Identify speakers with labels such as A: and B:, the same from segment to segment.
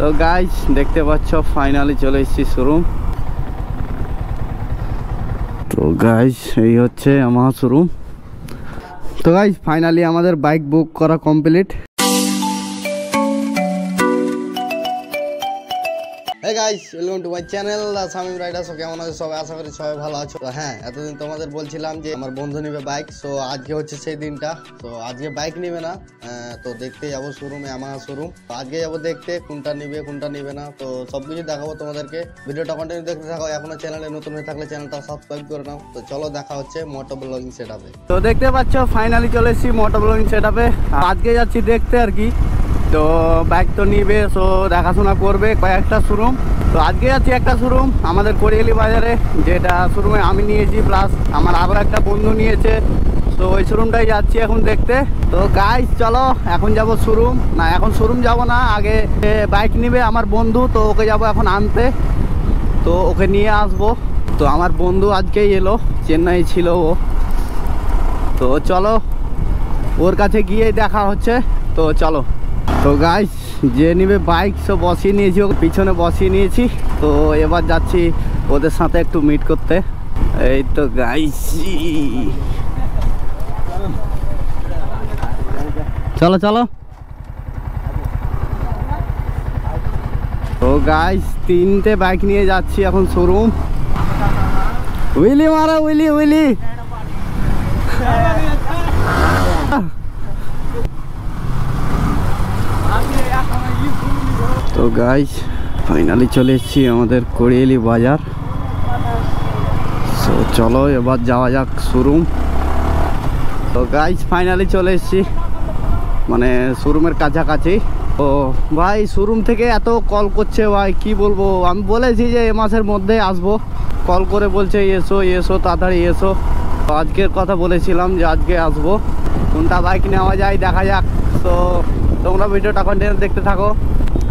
A: তো গাইস দেখতে পাচ্ছ ফাইনালি চলে এসেছি শোরুম। তো গাইস এই হচ্ছে আমার শোরুম। তো গাইস ফাইনালি আমাদের বাইক বুক করা complete. Hey guys, welcome to my channel Samim Riders। কেমন আছো সবাই? আশা করি সবাই ভালো আছো। তো হ্যাঁ, এতদিন তোমাদের বলছিলাম যে আমার বন্ধু নেবে বাইক, সো আজকে হচ্ছে সেই দিনটা। তো আজকে বাইক নেবে না, তো দেখতে যাবো শোরুমে, আমার শোরুম। তো আজকে যাবো দেখতে কোনটা নিবে না। তো সবকিছু দেখাবো তোমাদেরকে, ভিডিওটা কন্টিনিউ দেখতে থাকো। এখনো চ্যানেলে নতুন হয়ে থাকলে চ্যানেলটা সাবস্ক্রাইব করে নাও। তো চলো দেখা হচ্ছে মোটো ব্লগিং সেটআপে। তো দেখতে পাচ্ছ ফাইনালি চলে এসেছি মোটো ব্লগিং সেটআপে। আজকে যাচ্ছি দেখতে আর কি। তো বাইক তো নিবে, সো দেখাশোনা করবে কয়েকটা শোরুম। তো আজকে যাচ্ছি একটা শোরুম আমাদের কোরিয়ালি বাজারে, যেটা শোরুমে আমি নিয়েছি প্লাস আমার আরও একটা বন্ধু নিয়েছে। তো ওই শোরুমটাই যাচ্ছি এখন দেখতে। তো গাইস চলো এখন যাব শোরুম। না এখন শোরুম যাব না, আগে বাইক নিবে আমার বন্ধু, তো ওকে যাব এখন আনতে। তো ওকে নিয়ে আসবো। তো আমার বন্ধু আজকেই এলো, চেন্নাই ছিল ও। তো চলো ওর কাছে গিয়ে দেখা হচ্ছে। তো চলো। তো গাইস যে নিবে বাইক সব বসিয়ে নিয়েছি, ওকে পিছনে বসিয়ে নিয়েছি। তো এবার যাচ্ছি ওদের সাথে একটু মিট করতে। এই তো গাইস চলো চলো। তো গাইস তিনটে বাইক নিয়ে যাচ্ছি এখন শোরুম। উইলি মারা উইলি উইলি। তো গাইস ফাইনালি চলে এসেছি আমাদের কোরিয়ালি বাজার। তো চলো এবার যাওয়া যাক শোরুম। তো গাইস ফাইনালি চলে এসেছি মানে শোরুমের কাছাকাছি। তো ভাই শোরুম থেকে এত কল করছে ভাই, কি বলবো। আমি বলেছি যে এ মাসের মধ্যে আসবো, কল করে বলছে এসো এসো তাড়াতাড়ি এসো। তো আজকের কথা বলেছিলাম যে আজকে আসবো। কোনটা বাইক নেওয়া যায় দেখা যাক। তো তোমরা ভিডিওটা কন্টিনিউ দেখতে থাকো।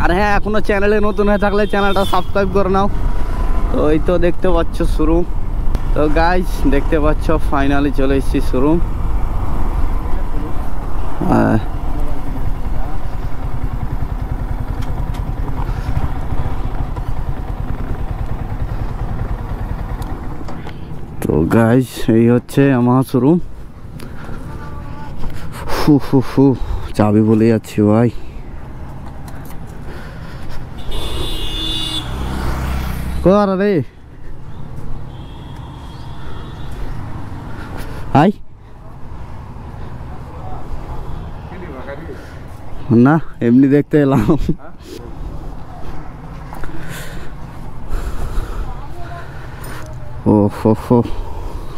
A: আর হ্যাঁ, এখনও চ্যানেলে নতুন হয়ে থাকলে চ্যানেলটা সাবস্ক্রাইব করে নাও। তো এই তো দেখতে পাচ্ছ শোরুম। তো গাইস দেখতে পাচ্ছ ফাইনালি চলে এসেছি শোরুম। তো গাইস এই হচ্ছে আমার শোরুম। চাবি বলে যাচ্ছি ভাই। কর রে হাই না, এমনি দেখতে এলাম। ও হো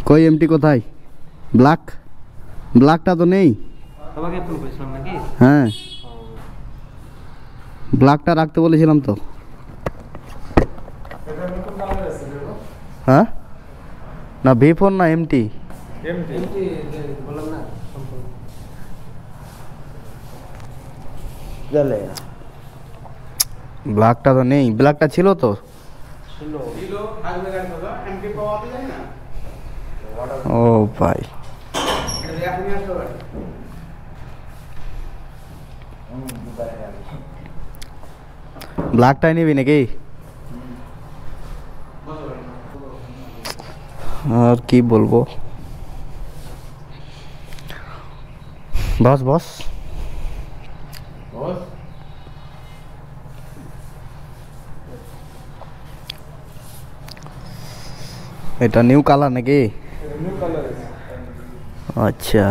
A: কই এমটি কোথায়? ব্ল্যাকটা তো নেই। হ্যাঁ ব্ল্যাকটা রাখতে বলেছিলাম তো। হ্যাঁ না V4 না এমটি। ব্ল্যাকটা তো নেই, ব্ল্যাকটা ছিল তো। ও ভাই ব্ল্যাকটাই নিবি নাকি? আর কি বলবো, বস এটা নিউ কালার নাকি? আচ্ছা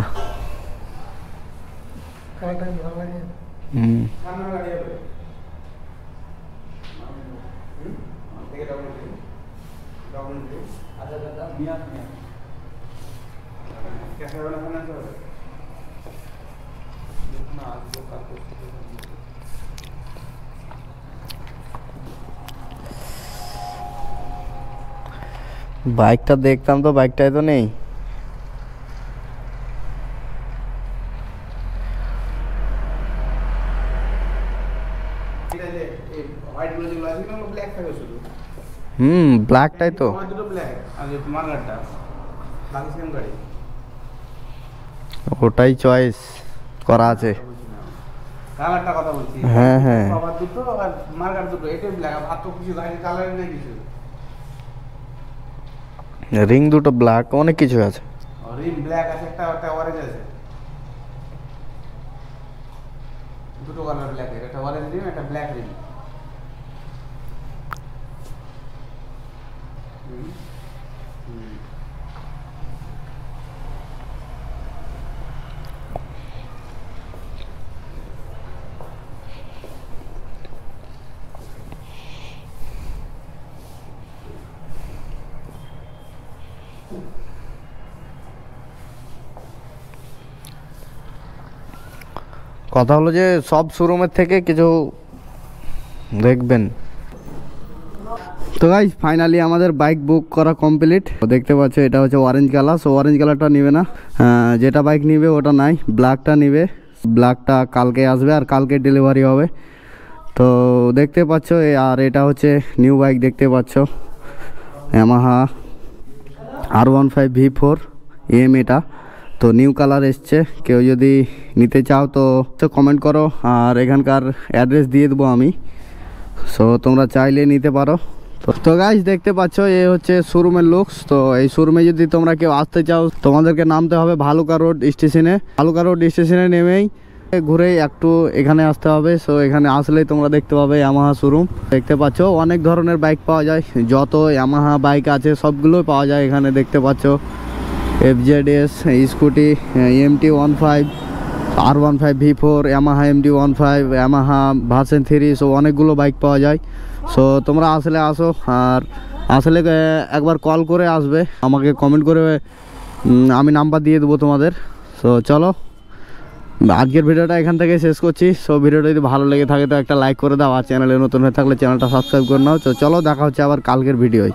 A: বাইকটা দেখতাম তো, বাইকটাই তো নেই। ব্ল্যাকটাই তো। ওটাই চয়েস করা আছে।
B: কালারটা কথা বলছি।
A: হ্যাঁ হ্যাঁ
B: কভার দুটো আর মার্কার দুটো, এটাই ব্ল্যাক। আর তো কিছু গাড়ির কালার নেই কিছু।
A: রিং দুটো ব্ল্যাক, অনেক কিছু আছে।
B: রিম ব্ল্যাক আছে, একটা অরেঞ্জ আছে। দুটো কালার ব্ল্যাক, একটা অরেঞ্জ রিম, একটা ব্ল্যাক রিম।
A: কথা হলো যে সব শোরুমের থেকে কিছু দেখবেন। তো গাইস ফাইনালি আমাদের বাইক বুক করা কমপ্লিট। দেখতে পাচ্ছ এটা হচ্ছে অরেঞ্জ কালার। সো অরেঞ্জ কালারটা নিবে না, যেটা বাইক নিবে ওটা নাই, ব্ল্যাকটা নিবে। ব্ল্যাকটা কালকে আসবে আর কালকে ডেলিভারি হবে। তো দেখতে পাচ্ছ আর এটা হচ্ছে নিউ বাইক, দেখতে পাচ্ছ ইয়ামাহা R15 V4 এম এটা। তো নিউ কালার এসছে, কেউ যদি নিতে চাও তো কমেন্ট করো, আর এখানকার অ্যাড্রেস দিয়ে দেবো আমি। সো তোমরা চাইলে নিতে পারো। তো গাইস দেখতে পাচ্ছ এ হচ্ছে শোরুমের লুকস। তো এই শোরুমে যদি তোমরা কেউ আসতে চাও তোমাদেরকে নামতে হবে ভালুকা রোড স্টেশনে। ভালুকা রোড স্টেশনে নেমেই ঘুরে একটু এখানে আসতে হবে। সো এখানে আসলেই তোমরা দেখতে পাবে ইয়ামাহা শোরুম। দেখতে পাচ্ছ অনেক ধরনের বাইক পাওয়া যায়, যত ইয়ামাহা বাইক আছে সবগুলোই পাওয়া যায় এখানে। দেখতে পাচ্ছ FZS scooty, MT-15, R15 V4, Yamaha MT-15, Yamaha version 3। So অনেকগুলো বাইক পাওয়া যায়। সো তোমরা আসলে আসো, আর আসলে একবার কল করে আসবে, আমাকে কমেন্ট করে আমি নাম্বার দিয়ে দেবো তোমাদের। সো চলো আজকের ভিডিওটা এখান থেকে শেষ করছি। সো ভিডিওটা যদি ভালো লেগে থাকে তো একটা লাইক করে দাও, আর চ্যানেলে নতুন হয়ে থাকলে চ্যানেলটা সাবস্ক্রাইব করে নাও। তো চলো দেখা হচ্ছে আবার কালকের ভিডিওয়।